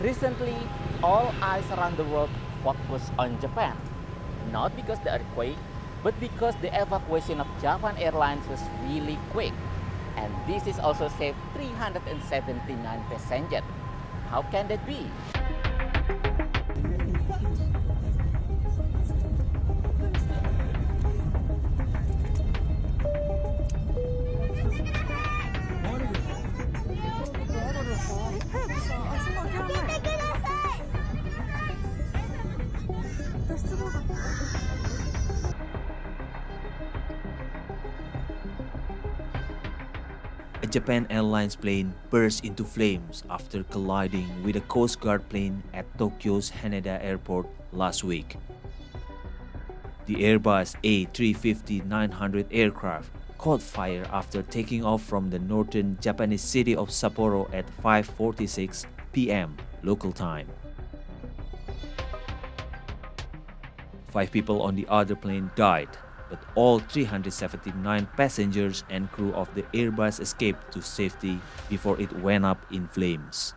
Recently, all eyes around the world focus on Japan, not because the earthquake, but because the evacuation of Japan Airlines was really quick. And this is also saved 379 passengers. How can that be? A Japan Airlines plane burst into flames after colliding with a Coast Guard plane at Tokyo's Haneda Airport last week. The Airbus A350-900 aircraft caught fire after taking off from the northern Japanese city of Sapporo at 5:46 p.m. local time. 5 people on the other plane died, but all 379 passengers and crew of the Airbus escaped to safety before it went up in flames.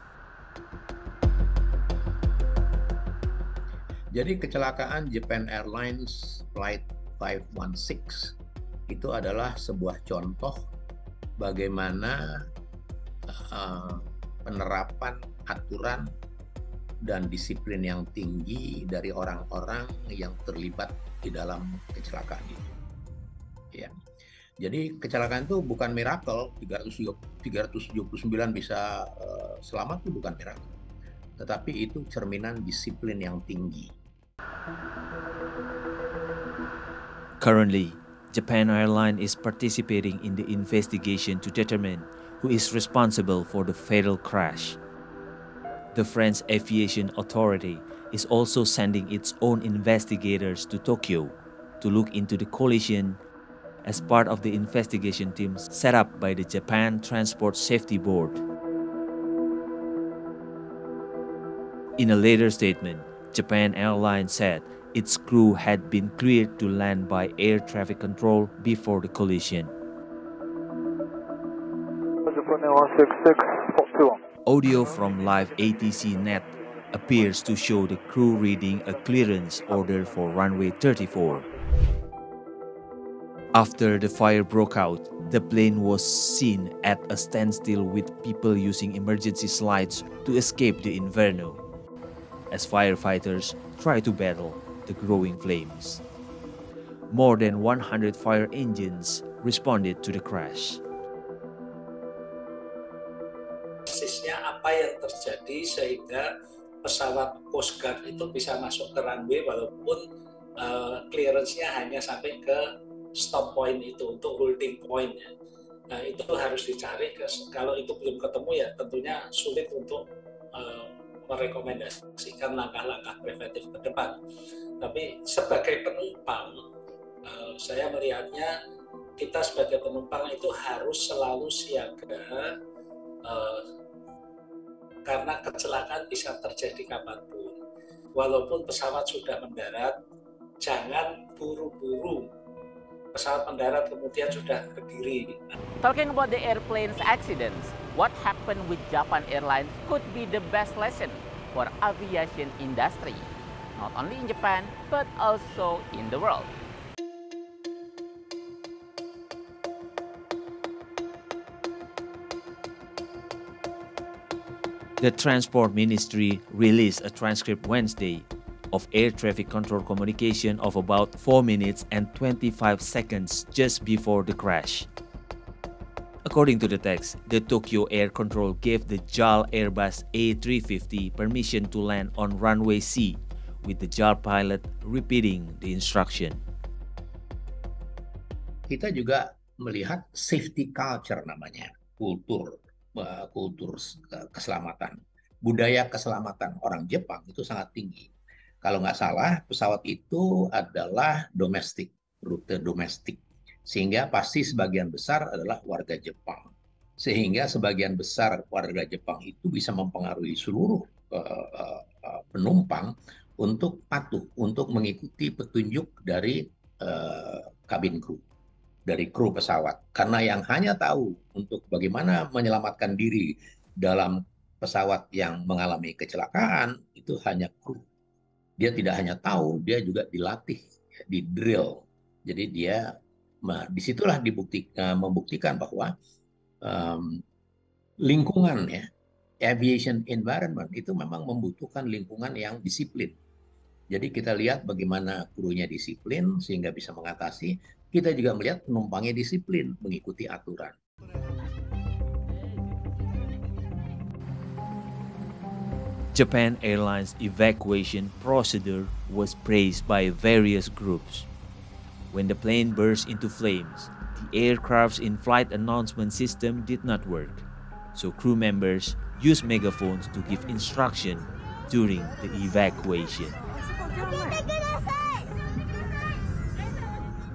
Jadi kecelakaan Japan Airlines Flight 516 itu adalah sebuah contoh bagaimana penerapan aturan dan disiplin yang tinggi dari orang-orang yang terlibat di dalam kecelakaan itu. Ya. Jadi kecelakaan itu bukan miracle, 379 bisa selamat itu bukan miracle. Tetapi itu cerminan disiplin yang tinggi. Currently, Japan Airlines is participating in the investigation to determine who is responsible for the fatal crash. The French Aviation Authority is also sending its own investigators to Tokyo to look into the collision as part of the investigation team set up by the Japan Transport Safety Board. In a later statement, Japan Airlines said its crew had been cleared to land by air traffic control before the collision. Audio from live ATC net appears to show the crew reading a clearance order for runway 34. After the fire broke out, the plane was seen at a standstill with people using emergency slides to escape the inferno, as firefighters try to battle the growing flames. More than 100 fire engines responded to the crash. Persisnya apa yang terjadi sehingga pesawat Coast Guard itu bisa masuk ke runway walaupun clearance-nya hanya sampai ke stop point itu untuk holding point. Nah, itu harus dicari. Kalau itu belum ketemu ya tentunya sulit untuk merekomendasikan langkah-langkah preventif ke depan. Tapi sebagai penumpang, saya melihatnya kita sebagai penumpang itu harus selalu siaga karena kecelakaan bisa terjadi kapanpun. Walaupun pesawat sudah mendarat, jangan buru-buru pesawat mendarat kemudian sudah berdiri. Talking about the airplane's accidents, what happened with Japan Airlines could be the best lesson for aviation industry, not only in Japan, but also in the world. The Transport Ministry released a transcript Wednesday of air traffic control communication of about 4 minutes and 25 seconds just before the crash. According to the text, the Tokyo Air Control gave the JAL Airbus A350 permission to land on runway C, with the JAL pilot repeating the instruction. Kita juga melihat safety culture namanya, kultur keselamatan. Budaya keselamatan orang Jepang itu sangat tinggi. Kalau nggak salah, pesawat itu adalah domestik, rute domestik. Sehingga pasti sebagian besar adalah warga Jepang. Sehingga sebagian besar warga Jepang itu bisa mempengaruhi seluruh penumpang untuk patuh, untuk mengikuti petunjuk dari kabin kru, dari kru pesawat. Karena yang hanya tahu untuk bagaimana menyelamatkan diri dalam pesawat yang mengalami kecelakaan itu hanya kru. Dia tidak hanya tahu, dia juga dilatih, di drill. Jadi dia disitulah membuktikan bahwa lingkungan ya, aviation environment itu memang membutuhkan lingkungan yang disiplin. Jadi kita lihat bagaimana krunya disiplin sehingga bisa mengatasi. Kita juga melihat penumpangnya disiplin mengikuti aturan. Japan Airlines evacuation procedure was praised by various groups. When the plane burst into flames, the aircraft's in-flight announcement system did not work, so crew members used megaphones to give instruction during the evacuation.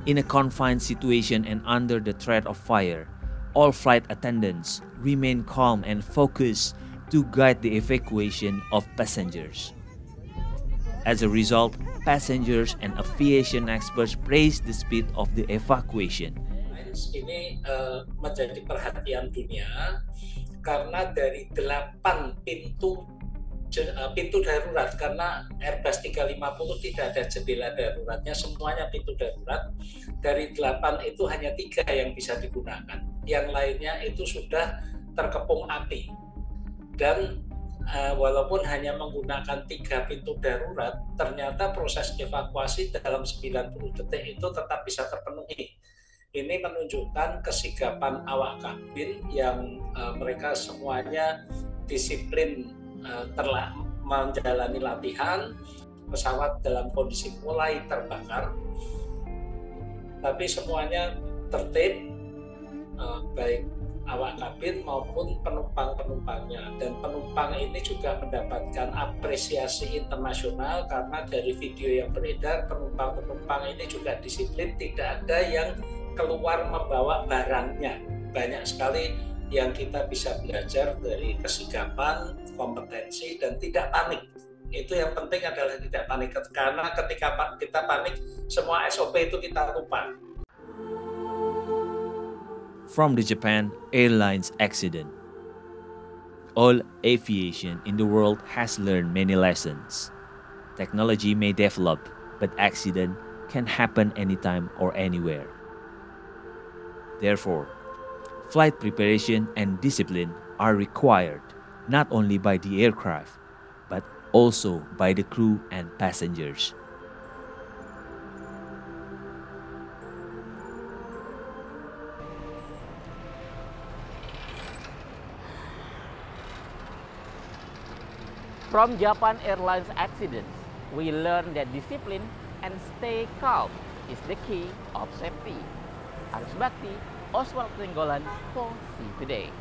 In a confined situation and under the threat of fire, all flight attendants remain calm and focused to guide the evacuation of passengers. As a result, passengers and aviation experts praised the speed of the evacuation. Ini menjadi perhatian dunia karena dari 8 pintu darurat, karena Airbus 350 tidak ada jendela daruratnya, semuanya pintu darurat. Dari 8 itu hanya 3 yang bisa digunakan, yang lainnya itu sudah terkepung api. Dan walaupun hanya menggunakan 3 pintu darurat, ternyata proses evakuasi dalam 90 detik itu tetap bisa terpenuhi. Ini menunjukkan kesigapan awak kabin yang mereka semuanya disiplin, telah menjalani latihan. Pesawat dalam kondisi mulai terbakar, tapi semuanya tertib, baik awak kabin maupun penumpang-penumpangnya. Dan penumpang ini juga mendapatkan apresiasi internasional karena dari video yang beredar, penumpang-penumpang ini juga disiplin, tidak ada yang keluar membawa barangnya. Banyak sekali yang kita bisa belajar dari kesigapan, kompetensi, dan tidak panik. Itu yang penting adalah tidak panik, karena ketika kita panik, semua SOP itu kita lupa. From the Japan Airlines accident, all aviation in the world has learned many lessons. Technology may develop, but accident can happen anytime or anywhere. Therefore, flight preparation and discipline are required not only by the aircraft, but also by the crew and passengers. From Japan Airlines accidents, we learn that discipline and stay calm is the key of safety. Aris Bakti, Oswald Trenggolan for See Today.